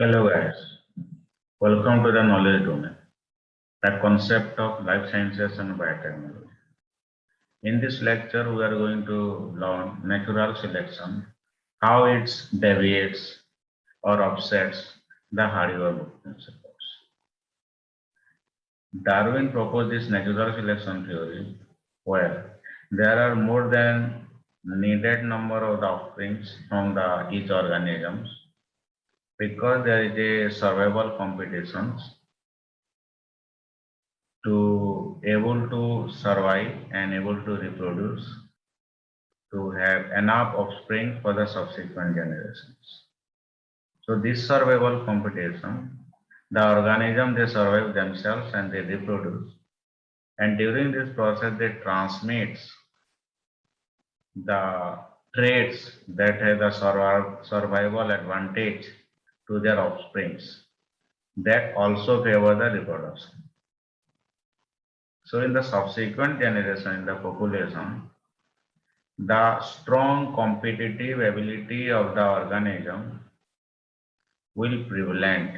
Hello guys, welcome to the knowledge domain, the concept of life sciences and biotechnology. In this lecture, we are going to learn natural selection, how it deviates or offsets the Hardy-Webb principles. Darwin proposed this natural selection theory where there are more than needed number of the offsprings from the each organisms because there is a survival competitions to able to survive and able to reproduce to have enough offspring for the subsequent generations. So this survival competition, the organism they survive themselves and they reproduce, and during this process they transmit the traits that have the survival advantage to their offsprings that also favor the reproduction. So in the subsequent generation in the population, the strong competitive ability of the organism will prevalent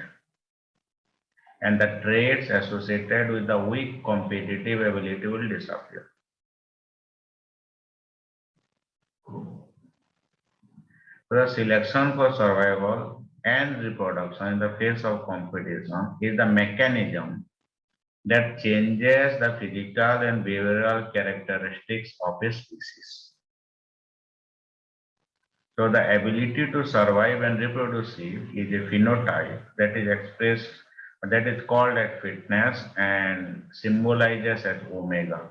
and the traits associated with the weak competitive ability will disappear. The selection for survival and reproduction in the face of competition is the mechanism that changes the physical and behavioral characteristics of a species. So the ability to survive and reproduce is a phenotype that is expressed, that is called as fitness and symbolizes as omega.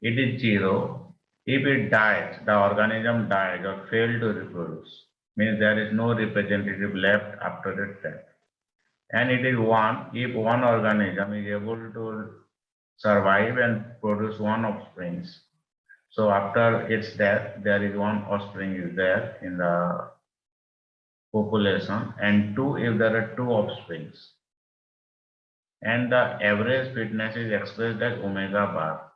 It is zero if it dies, the organism dies or fails to reproduce, means there is no representative left after its death. And it is one if one organism is able to survive and produce one offspring. So after its death, there is one offspring is there in the population, and two if there are two offsprings. And the average fitness is expressed as omega bar.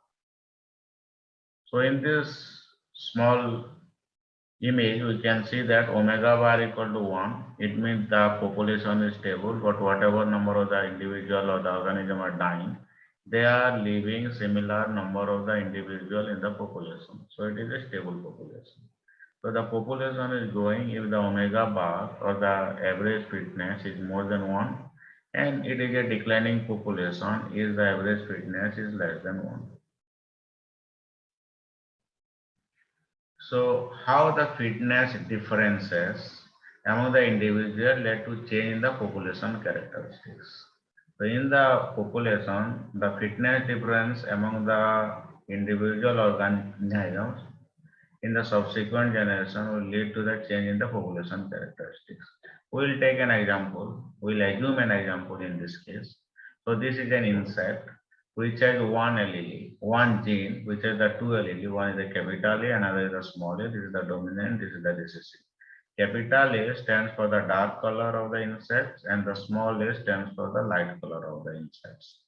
So in this small image, we can see that omega bar equal to 1. It means the population is stable, but whatever number of the individual or the organism are dying, they are leaving similar number of the individual in the population. So it is a stable population. So the population is growing if the omega bar or the average fitness is more than 1, and it is a declining population if the average fitness is less than 1. So how the fitness differences among the individual led to change in the population characteristics. So in the population, the fitness difference among the individual organisms in the subsequent generation will lead to the change in the population characteristics. We will take an example. We will assume an example in this case. So this is an insect which has one allele, one gene, which has the two allele. One is the capital A, another is the small a. This is the dominant, this is the recessive. Capital A stands for the dark color of the insects, and the small a stands for the light color of the insects.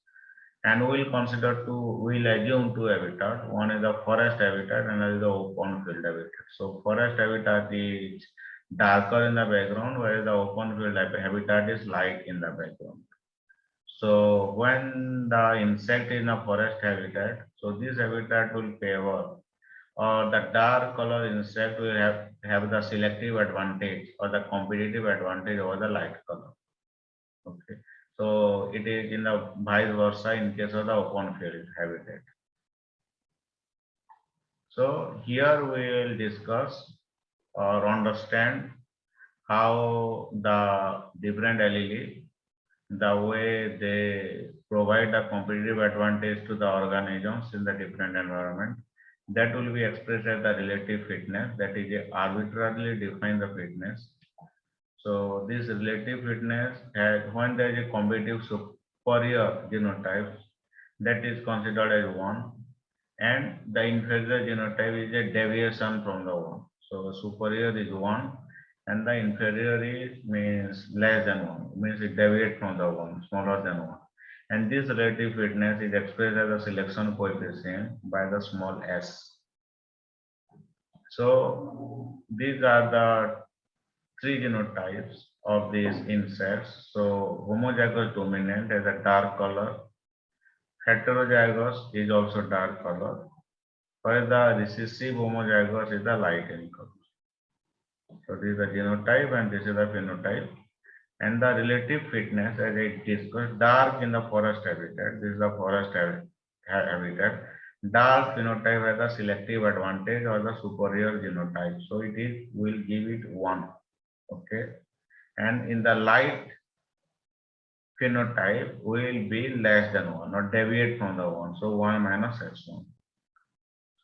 And we'll assume two habitats. One is the forest habitat, and another is the open field habitat. So forest habitat is darker in the background, whereas the open field habitat is light in the background. So when the insect is in a forest habitat, so this habitat will favor, or the dark color insect will have the selective advantage or the competitive advantage over the light color. Okay. So it is in the vice versa in case of the open field habitat. So here we will discuss or understand how the different allele, the way they provide a competitive advantage to the organisms in the different environment. That will be expressed as the relative fitness, that is a arbitrarily defined the fitness. So this relative fitness, when there is a competitive superior genotype, that is considered as 1, and the inferior genotype is a deviation from the 1. So superior is 1 and the inferior is means less than 1, means it deviates from the 1, smaller than 1. And this relative fitness is expressed as a selection coefficient by the small s. So these are the three genotypes of these insects. So homozygous dominant has a dark color. Heterozygous is also dark color. While the recessive homozygous is the light in color. So this is the genotype and this is the phenotype. And the relative fitness, as I discussed, dark in the forest habitat. This is the forest habitat. Dark phenotype has a selective advantage or the superior genotype. So it is will give it 1. Okay. And in the light phenotype will be less than 1 or deviate from the 1. So 1 minus S1.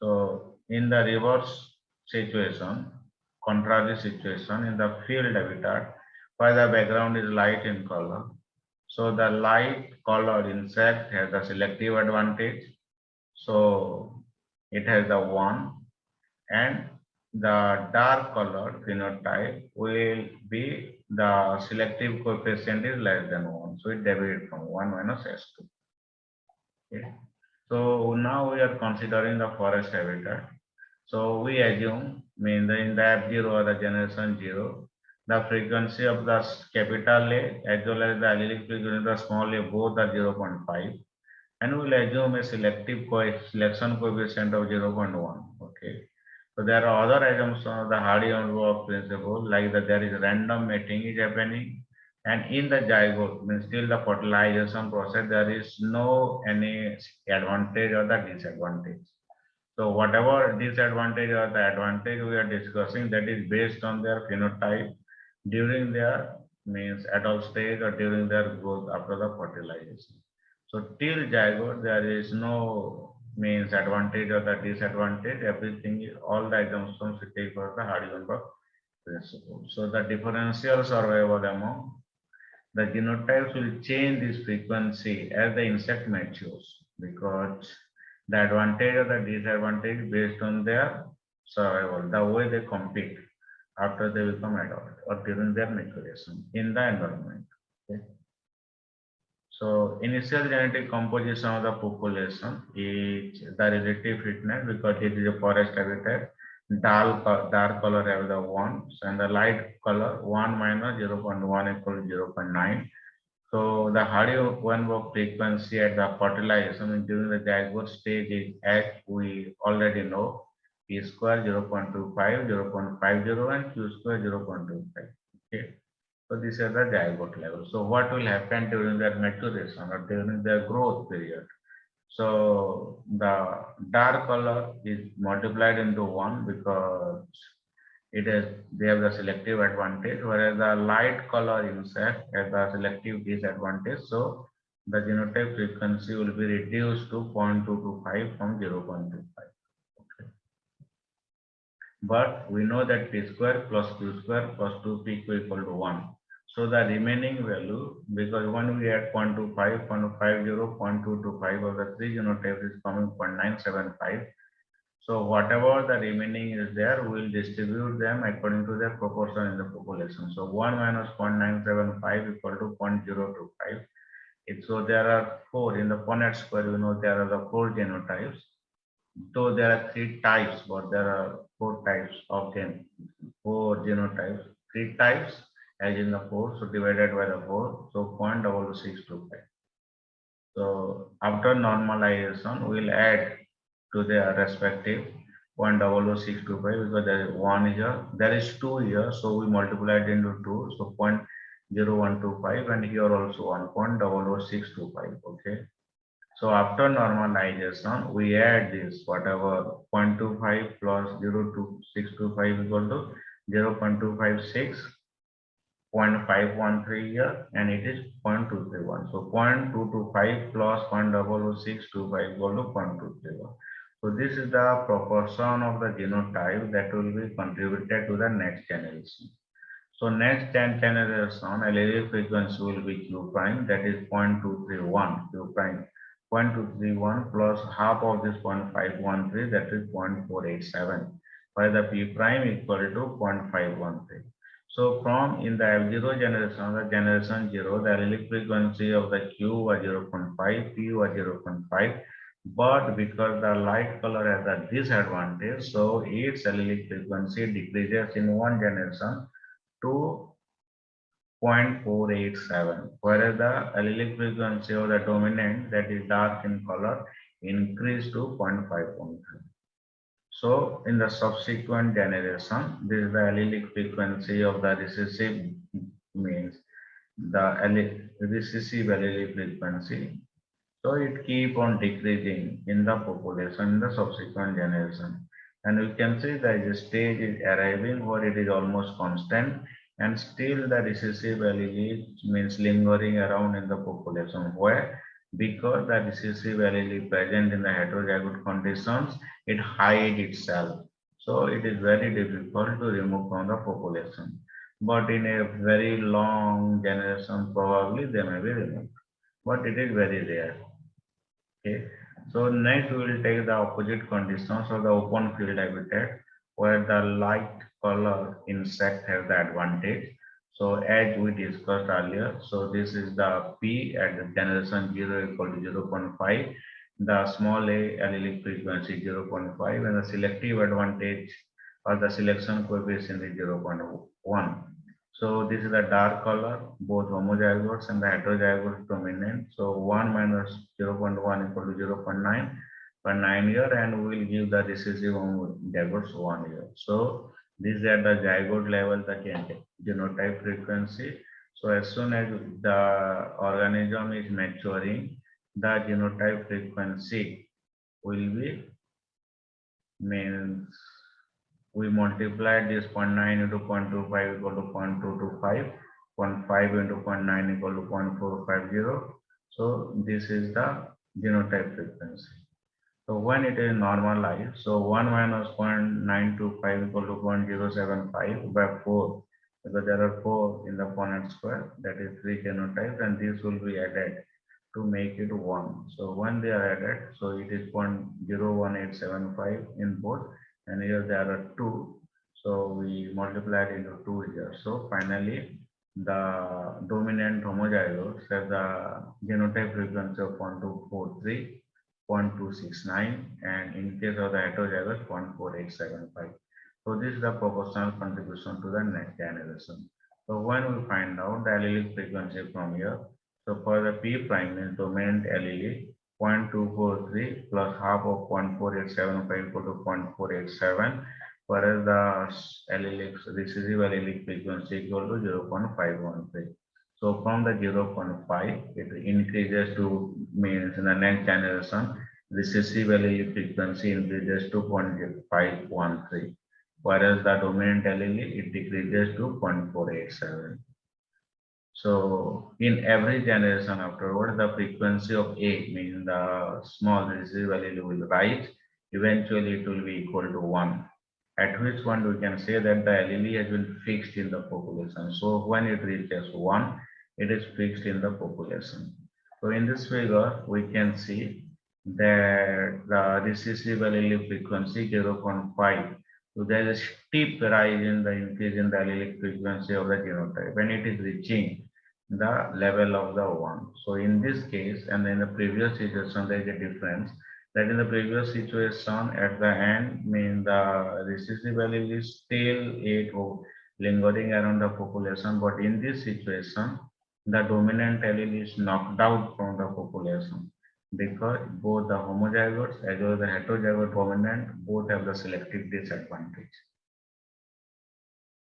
So in the reverse situation, contrary situation in the field habitat, where the background is light in color. So the light colored insect has a selective advantage. So it has the 1, and the dark colored phenotype will be the selective coefficient is less than 1. So it deviates from 1 minus S2. Okay. So now we are considering the forest habitat. So we assume in the F0 or the generation 0, the frequency of the capital A as well as the allelic frequency of the small a both are 0.5, and we will assume a selection coefficient of 0.1. Okay. So there are other assumptions of the Hardy-Weinberg principle, like that there is random mating is happening, and in the zygote, means still the fertilization process, there is no any advantage or the disadvantage. So whatever disadvantage or the advantage we are discussing, that is based on their phenotype during their means adult stage or during their growth after the fertilization. So till zygote, there is no means advantage or the disadvantage. Everything, all the assumptions we take for the Hardy-Weinberg principle. So the differential survival among the genotypes will change this frequency as the insect matures, because the advantage or the disadvantage based on their survival, the way they compete after they become adult or during their maturation in the environment. Okay. So initial genetic composition of the population is the relative fitness, because it is a forest habitat. Dark color have the 1, and the light color 1 minus 0.1 equals 0.9. So the Hardy-Weinberg frequency at the fertilization during the zygote stage is, as we already know, P square 0.25, 0.50, and Q square 0.25. Okay. So this is the zygote level. So what will happen during their maturation or during their growth period? So the dark color is multiplied into 1 because they have the selective advantage, whereas the light color insect has the selective disadvantage. So the genotype frequency will be reduced to 0.225 from 0.25. Okay. But we know that P square plus Q square plus 2PQ equal to 1. So the remaining value, because when we add 0.25, 0.50, 0.225 of the 3 genotypes is coming 0.975. So whatever the remaining is there, we will distribute them according to their proportion in the population. So 1 minus 0.975 equal to 0.025. So there are 4 in the Punnett square. You know there are the 4 genotypes. Though there are 3 types, but there are 4 types of 4 genotypes. 3 types as in the 4. So divided by the 4. So 0.625. So after normalization, we will add to their respective 0.00625, because there is 1 here, there is 2 here, so we multiply it into 2, so 0.0125, and here also 1.00625. Okay. So after normalization, we add this whatever 0.25 plus 0.2625 equal to 0.256. 0.513 here, and it is 0.231. So 0.225 plus 0.00625 equal to 0.231. So this is the proportion of the genotype that will be contributed to the next generation. So next generation, allelic frequency will be Q prime, that is 0.231 Q prime. 0.231 plus half of this 0.513, that is 0.487, while the P prime equal to 0.513. So from in the F0 generation, the generation 0, the allelic frequency of the Q was 0.5, P was 0.5, but because the light color has a disadvantage, so its allelic frequency decreases in one generation to 0.487, whereas the allelic frequency of the dominant, that is dark in color, increased to 0.513. So in the subsequent generation, this is the allelic frequency of the recessive, means the recessive allelic frequency. So it keep on decreasing in the population in the subsequent generation. And we can see that the stage is arriving where it is almost constant, and still the recessive allele means lingering around in the population. Where? Because the recessive allele present in the heterozygote conditions, it hides itself. So it is very difficult to remove from the population. But in a very long generation, probably they may be removed. But it is very rare. Okay, so next we will take the opposite conditions of the open field habitat where the light color insect have the advantage. So as we discussed earlier, so this is the P at the generation 0 equal to 0.5, the small a allelic frequency 0.5, and the selective advantage or the selection coefficient is 0.1. So this is the dark color, both homozygotes and the heterozygotes dominant. So 1 minus 0.1 equal to 0.9 for 9 year, and we will give the recessive homozygotes 1 year. So this is at the zygote level, the genotype frequency. So as soon as the organism is maturing, the genotype frequency will be, means we multiply this 0.9 into 0.25 equal to 0.225, 0.5 into 0.9 equal to 0.450. So this is the genotype frequency. So when it is normalized, so 1 minus 0.925 equal to 0.075 by 4, because there are 4 in the Punnett square, that is 3 genotypes, and this will be added to make it 1. So when they are added, so it is 0.01875 in both, and here there are 2. So we multiply it into 2 here. So finally, the dominant homozygotes have the genotype frequency of 0.243, 0.269, and in case of the heterozygotes 0.4875. So this is the proportional contribution to the next generation. So when we find out the allelic frequency from here, so for the P prime is dominant allele 0.243 plus half of 0.4875 equal to 0.487, whereas the allelic recessive allelic frequency equal to 0.513. So from the 0.5, it increases to, means in the next generation, recessive allele frequency increases to 0.513, whereas the dominant allele, it decreases to 0.487. So in every generation afterward, the frequency of A, means the small recessive allele, will rise. Eventually, it will be equal to 1. At which point we can say that the allele has been fixed in the population. So when it reaches 1, it is fixed in the population. So in this figure, we can see that the recessive allele frequency 0.5. So there is a steep rise in the increase in the allelic frequency of the genotype when it is reaching the level of the 1. So in this case, and in the previous situation, there is a difference. That in the previous situation, at the end, mean the recessive allele is still lingering around the population, but in this situation, the dominant allele is knocked out from the population because both the homozygotes as well as the heterozygote dominant both have the selective disadvantage.